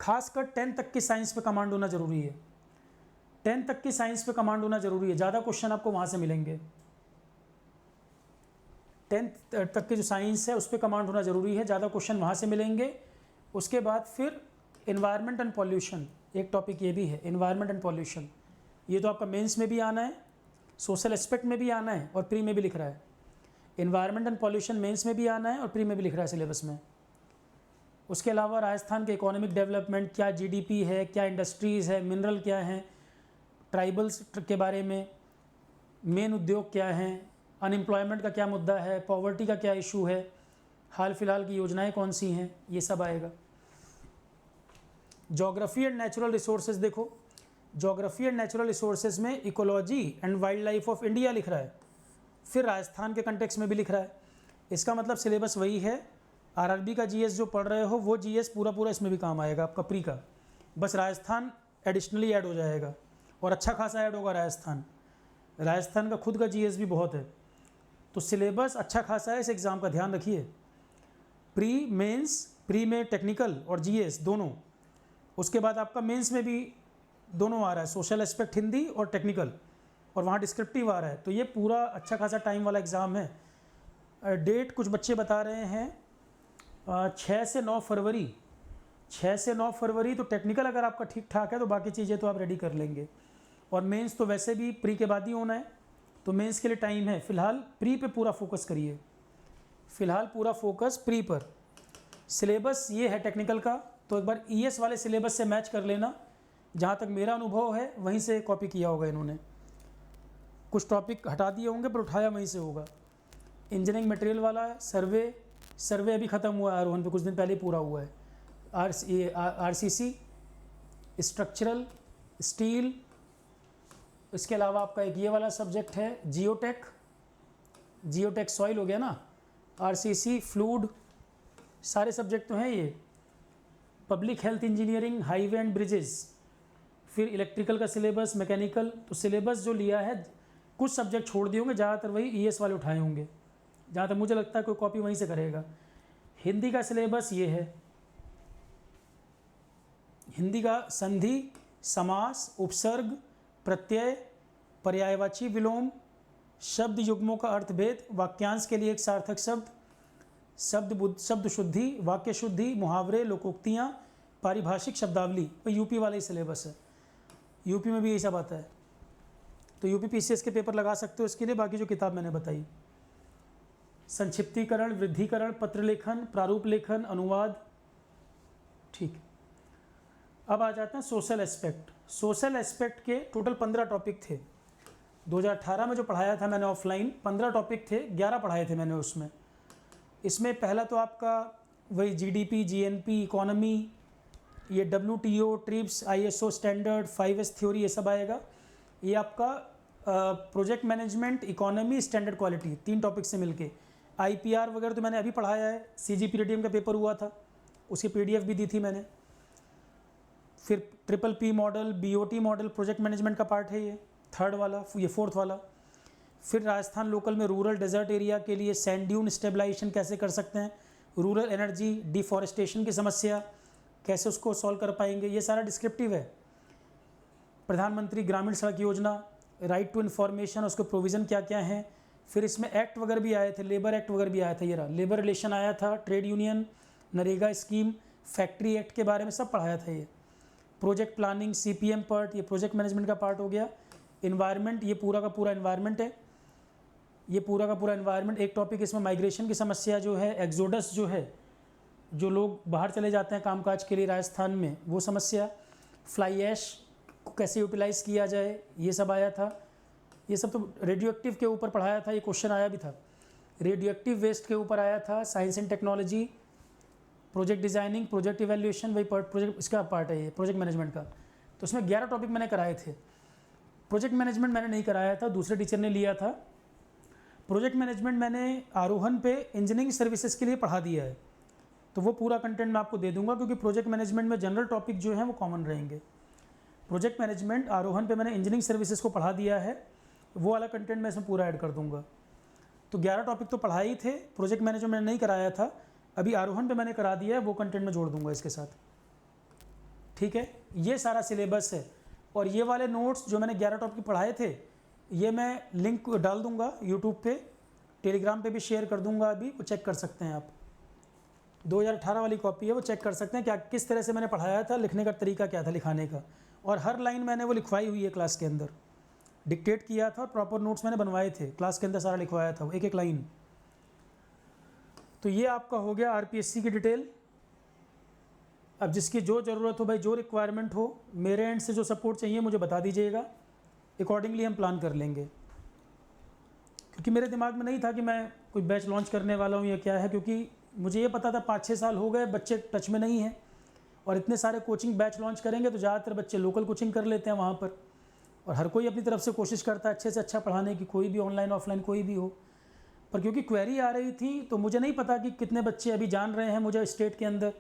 खासकर 10 तक की साइंस पे कमांड होना ज़रूरी है। 10 तक की साइंस पे कमांड होना ज़रूरी है, ज़्यादा क्वेश्चन आपको वहाँ से मिलेंगे। 10 तक की जो साइंस है उस पर कमांड होना ज़रूरी है, ज़्यादा क्वेश्चन वहाँ से मिलेंगे। उसके बाद फिर एनवायरनमेंट एंड पॉल्यूशन, एक टॉपिक ये भी है, एनवायरनमेंट एंड पॉल्यूशन। ये तो आपका मेंस में भी आना है, सोशल एस्पेक्ट में भी आना है, और प्री में भी लिख रहा है। एनवायरनमेंट एंड पॉल्यूशन मेंस में भी आना है और प्री में भी लिख रहा है सिलेबस में। उसके अलावा राजस्थान के इकोनॉमिक डेवलपमेंट, क्या जीडीपी है, क्या इंडस्ट्रीज़ है, मिनरल क्या हैं, ट्राइबल्स के बारे में, मेन उद्योग क्या हैं, अनएम्प्लॉयमेंट का क्या मुद्दा है, पॉवर्टी का क्या इशू है, हाल फिलहाल की योजनाएं कौन सी हैं, ये सब आएगा। ज्योग्राफी एंड नेचुरल रिसोर्सेज, देखो ज्योग्राफी एंड नेचुरल रिसोर्सेज में ecology and wild life of India लिख रहा है, फिर राजस्थान के कंटेक्स्ट में भी लिख रहा है। इसका मतलब सिलेबस वही है। आरआरबी का जीएस जो पढ़ रहे हो वो जीएस पूरा इसमें भी काम आएगा आपका प्री का, बस राजस्थान एडिशनली ऐड हो जाएगा, और अच्छा खासा ऐड होगा राजस्थान का खुद का जीएस भी बहुत है। तो सिलेबस अच्छा खासा है, इस एग्ज़ाम का ध्यान रखिए। प्री मेंस, प्री में टेक्निकल और जीएस दोनों, उसके बाद आपका मेंस में भी दोनों आ रहा है, सोशल एस्पेक्ट हिंदी और टेक्निकल, और वहाँ डिस्क्रिप्टिव आ रहा है। तो ये पूरा अच्छा खासा टाइम वाला एग्ज़ाम है। डेट कुछ बच्चे बता रहे हैं 6 से 9 फरवरी, 6 से 9 फरवरी। तो टेक्निकल अगर आपका ठीक ठाक है तो बाकी चीज़ें तो आप रेडी कर लेंगे, और मेंस तो वैसे भी प्री के बाद ही होना है, तो मेंस के लिए टाइम है। फ़िलहाल प्री पे पूरा फोकस करिए, फ़िलहाल पूरा फोकस प्री पर। सिलेबस ये है टेक्निकल का, तो एक बार ईएस वाले सिलेबस से मैच कर लेना। जहाँ तक मेरा अनुभव है वहीं से कॉपी किया होगा इन्होंने, कुछ टॉपिक हटा दिए होंगे पर उठाया वहीं से होगा। इंजीनियरिंग मटेरियल वाला है, सर्वे अभी ख़त्म हुआ है, आरोहन पे कुछ दिन पहले ही पूरा हुआ है। आरसीसी, स्ट्रक्चरल, स्टील, इसके अलावा आपका एक ये वाला सब्जेक्ट है जियोटेक सॉइल हो गया ना, आरसीसी, फ्लूड, सारे सब्जेक्ट तो हैं ये। Public health engineering, highway and bridges, फिर इलेक्ट्रिकल का सिलेबस, मैकेनिकल। तो सिलेबस जो लिया है, कुछ सब्जेक्ट छोड़ दिए होंगे, ज़्यादातर वही ईएस वाले उठाए होंगे, जहाँ तक मुझे लगता है कोई कॉपी वहीं से करेगा। हिंदी का सिलेबस ये है, हिंदी का संधि, समास, उपसर्ग, प्रत्यय, पर्यायवाची विलोम, शब्द युग्मों का अर्थभेद, वाक्यांश के लिए एक सार्थक शब्द, शब्द शुद्धि, वाक्य शुद्धि, मुहावरे, लोकोक्तियाँ, पारिभाषिक शब्दावली। तो यूपी वाला ही सिलेबस है, यूपी में भी यही सब आता है। तो यूपी पीसीएस के पेपर लगा सकते हो इसके लिए। बाकी जो किताब मैंने बताई, संक्षिप्तीकरण, वृद्धिकरण, पत्र लेखन, प्रारूप लेखन, अनुवाद। ठीक, अब आ जाते हैं सोशल एस्पेक्ट। सोशल एस्पेक्ट के टोटल 15 टॉपिक थे। 2018 में जो पढ़ाया था मैंने ऑफलाइन, 15 टॉपिक थे, 11 पढ़ाए थे मैंने उसमें। इसमें पहला तो आपका वही जीडीपी, जीएनपी, इकोनॉमी, ये WTO, trips, ISO standard, 5S theory, ये सब आएगा। ये आपका project management, economy, standard quality, 3 topic से मिलके। आईपीआर वगैरह तो मैंने अभी पढ़ाया है, सीजीपीटीएम का पेपर हुआ था, उसकी पीडीएफ भी दी थी मैंने। फिर PPP model, BOT model, project management का पार्ट है ये, 3rd वाला, ये 4th वाला। फिर राजस्थान लोकल में रूरल डेजर्ट एरिया के लिए सैंड ड्यून स्टेबलाइजेशन कैसे कर सकते हैं, रूरल एनर्जी, डिफॉरेस्टेशन की समस्या कैसे उसको सॉल्व कर पाएंगे, ये सारा डिस्क्रिप्टिव है। प्रधानमंत्री ग्रामीण सड़क योजना, राइट टू इन्फॉर्मेशन, उसके प्रोविज़न क्या क्या हैं। फिर इसमें एक्ट वगैरह भी आए थे, लेबर एक्ट वगैरह भी आया था, ये रहा लेबर रिलेशन आया था, trade union, NREGA scheme, factory act के बारे में सब पढ़ाया था ये। प्रोजेक्ट प्लानिंग, CPM पार्ट, ये प्रोजेक्ट मैनेजमेंट का पार्ट हो गया। इन्वायरमेंट, ये पूरा का पूरा इन्वायरमेंट है, ये पूरा का पूरा इन्वायरमेंट। एक टॉपिक इसमें माइग्रेशन की समस्या जो है, एक्सोडस जो है, जो लोग बाहर चले जाते हैं कामकाज के लिए राजस्थान में, वो समस्या। फ्लाई ऐश को कैसे यूटिलाइज़ किया जाए, ये सब आया था। ये सब तो रेडियो एक्टिव के ऊपर पढ़ाया था, ये क्वेश्चन आया भी था। रेडियो एक्टिव वेस्ट के ऊपर आया था, science and technology, project designing, project evaluation, वही प्रोजेक्ट इसका पार्ट है ये, प्रोजेक्ट मैनेजमेंट का। तो उसमें 11 टॉपिक मैंने कराए थे। प्रोजेक्ट मैनेजमेंट मैंने नहीं कराया था, दूसरे टीचर ने लिया था। प्रोजेक्ट मैनेजमेंट मैंने आरोहण पे इंजीनियरिंग सर्विसेज के लिए पढ़ा दिया है, तो वो पूरा कंटेंट मैं आपको दे दूंगा, क्योंकि प्रोजेक्ट मैनेजमेंट में जनरल टॉपिक जो है वो कॉमन रहेंगे। प्रोजेक्ट मैनेजमेंट आरोहण पे मैंने इंजीनियरिंग सर्विसेज को पढ़ा दिया है, वो वाला कंटेंट मैं इसमें पूरा ऐड कर दूंगा। तो 11 टॉपिक तो पढ़ाई थे, प्रोजेक्ट मैनेजमेंट मैंने नहीं कराया था, अभी आरोहण पे मैंने करा दिया है, वो कंटेंट में जोड़ दूंगा इसके साथ। ठीक है, ये सारा सिलेबस है। और ये वाले नोट्स जो मैंने 11 टॉपिक पढ़ाए थे, ये मैं लिंक डाल दूंगा यूट्यूब पे, टेलीग्राम पे भी शेयर कर दूंगा, अभी वो चेक कर सकते हैं आप। 2018 वाली कॉपी है, वो चेक कर सकते हैं क्या किस तरह से मैंने पढ़ाया था, लिखने का तरीका क्या था लिखाने का, और हर लाइन मैंने वो लिखवाई हुई है क्लास के अंदर, डिक्टेट किया था और प्रॉपर नोट्स मैंने बनवाए थे, क्लास के अंदर सारा लिखवाया था, एक एक लाइन। तो ये आपका हो गया आरपीएससी की डिटेल। अब जिसकी जो ज़रूरत हो भाई, जो रिक्वायरमेंट हो, मेरे एंड से जो सपोर्ट चाहिए मुझे बता दीजिएगा, अकॉर्डिंगली हम प्लान कर लेंगे। क्योंकि मेरे दिमाग में नहीं था कि मैं कोई बैच लॉन्च करने वाला हूँ या क्या है, क्योंकि मुझे ये पता था 5-6 साल हो गए बच्चे टच में नहीं हैं, और इतने सारे कोचिंग बैच लॉन्च करेंगे तो ज़्यादातर बच्चे लोकल कोचिंग कर लेते हैं वहाँ पर, और हर कोई अपनी तरफ से कोशिश करता है अच्छे से अच्छा पढ़ाने की, कोई भी ऑनलाइन ऑफलाइन कोई भी हो। पर क्योंकि क्वेरी आ रही थी तो मुझे नहीं पता कि कितने बच्चे अभी जान रहे हैं मुझे स्टेट के अंदर,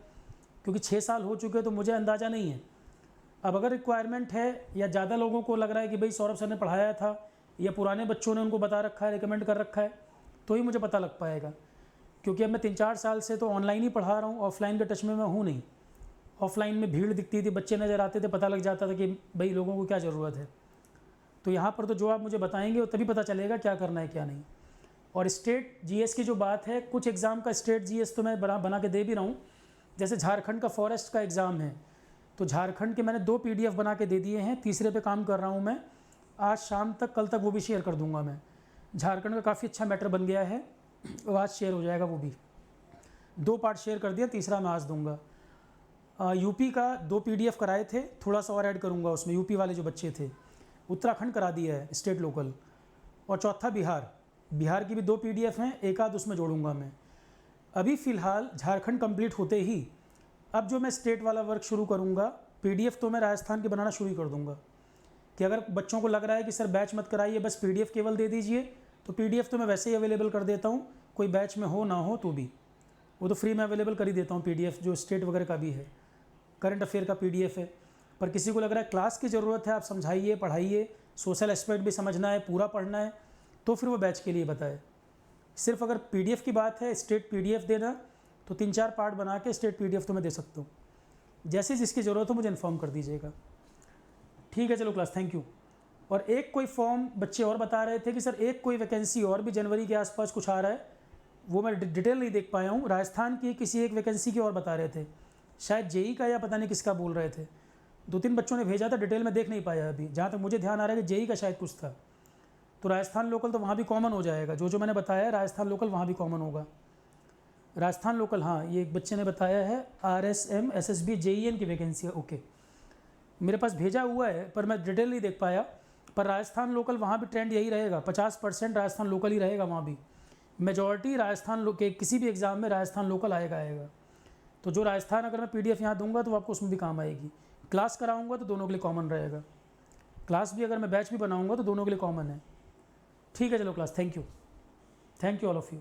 क्योंकि 6 साल हो चुके तो मुझे अंदाज़ा नहीं है। अब अगर रिक्वायरमेंट है या ज़्यादा लोगों को लग रहा है कि भाई सौरभ सर ने पढ़ाया था या पुराने बच्चों ने उनको बता रखा है, रिकमेंड कर रखा है, तो ही मुझे पता लग पाएगा। क्योंकि अब मैं 3-4 साल से तो ऑनलाइन ही पढ़ा रहा हूँ, ऑफलाइन के टच में मैं हूँ नहीं। ऑफलाइन में भीड़ दिखती थी, बच्चे नज़र आते थे, पता लग जाता था कि भाई लोगों को क्या ज़रूरत है। तो यहाँ पर तो जो आप मुझे बताएंगे वो तभी पता चलेगा क्या करना है क्या नहीं। और स्टेट जीएस की जो बात है, कुछ एग्ज़ाम का स्टेट जीएस तो मैं बना के दे भी रहा हूँ। जैसे झारखंड का फॉरेस्ट का एग्ज़ाम है, तो झारखंड के मैंने 2 PDF बना के दे दिए हैं, तीसरे पे काम कर रहा हूँ मैं, आज शाम तक कल तक वो भी शेयर कर दूँगा मैं। झारखंड का काफ़ी अच्छा मैटर बन गया है, वो आज शेयर हो जाएगा, वो भी 2 पार्ट शेयर कर दिया, तीसरा मैं आज दूँगा। यूपी का 2 PDF कराए थे, थोड़ा सा और ऐड करूँगा उसमें, यूपी वाले जो बच्चे थे। उत्तराखंड करा दिया है स्टेट लोकल, और चौथा बिहार की भी 2 PDF हैं, एक आध उसमें जोड़ूंगा मैं। अभी फ़िलहाल झारखंड कंप्लीट होते ही अब जो मैं स्टेट वाला वर्क शुरू करूंगा, PDF तो मैं राजस्थान के बनाना शुरू कर दूंगा। कि अगर बच्चों को लग रहा है कि सर बैच मत कराइए, बस PDF केवल दे दीजिए, तो PDF तो मैं वैसे ही अवेलेबल कर देता हूँ, कोई बैच में हो ना हो तो भी, वो तो फ्री में अवेलेबल कर ही देता हूँ। PDF जो स्टेट वगैरह का भी है, करंट अफेयर का PDF है। पर किसी को लग रहा है क्लास की ज़रूरत है, आप समझाइए, पढ़ाइए, सोशल एस्पेक्ट भी समझना है, पूरा पढ़ना है, तो फिर वो बैच के लिए बताए। सिर्फ अगर PDF की बात है, स्टेट PDF देना, तो 3-4 पार्ट बना के स्टेट PDF तो मैं दे सकता हूँ। जैसे जिसकी ज़रूरत हो मुझे इन्फॉर्म कर दीजिएगा। ठीक है, चलो क्लास, थैंक यू। और एक कोई फॉर्म बच्चे और बता रहे थे कि सर एक कोई वैकेंसी और भी जनवरी के आसपास कुछ आ रहा है, वो मैं डिटेल नहीं देख पाया हूँ। राजस्थान की किसी एक वैकेंसी की और बता रहे थे, शायद जेई का या पता नहीं किसका बोल रहे थे। 2-3 बच्चों ने भेजा था, डिटेल में देख नहीं पाया अभी। जहाँ तक मुझे ध्यान आ रहा है कि जेई का शायद कुछ था। तो राजस्थान लोकल तो वहाँ भी कॉमन हो जाएगा, जो मैंने बताया राजस्थान लोकल वहाँ भी कॉमन होगा। राजस्थान लोकल, हाँ ये एक बच्चे ने बताया है RSM SSB JEN की वैकेंसी है। ओके, मेरे पास भेजा हुआ है पर मैं डिटेल नहीं देख पाया। पर राजस्थान लोकल वहाँ भी ट्रेंड यही रहेगा, 50% राजस्थान लोकल ही रहेगा वहाँ भी। मेजॉरिटी राजस्थान के किसी भी एग्ज़ाम में राजस्थान लोकल आएगा। तो जो राजस्थान अगर मैं PDF यहाँ दूंगा तो आपको उसमें भी काम आएगी। क्लास कराऊंगा तो दोनों के लिए कॉमन रहेगा। क्लास भी अगर मैं बैच भी बनाऊंगा तो दोनों के लिए कॉमन है। ठीक है, चलो class, thank you all of you.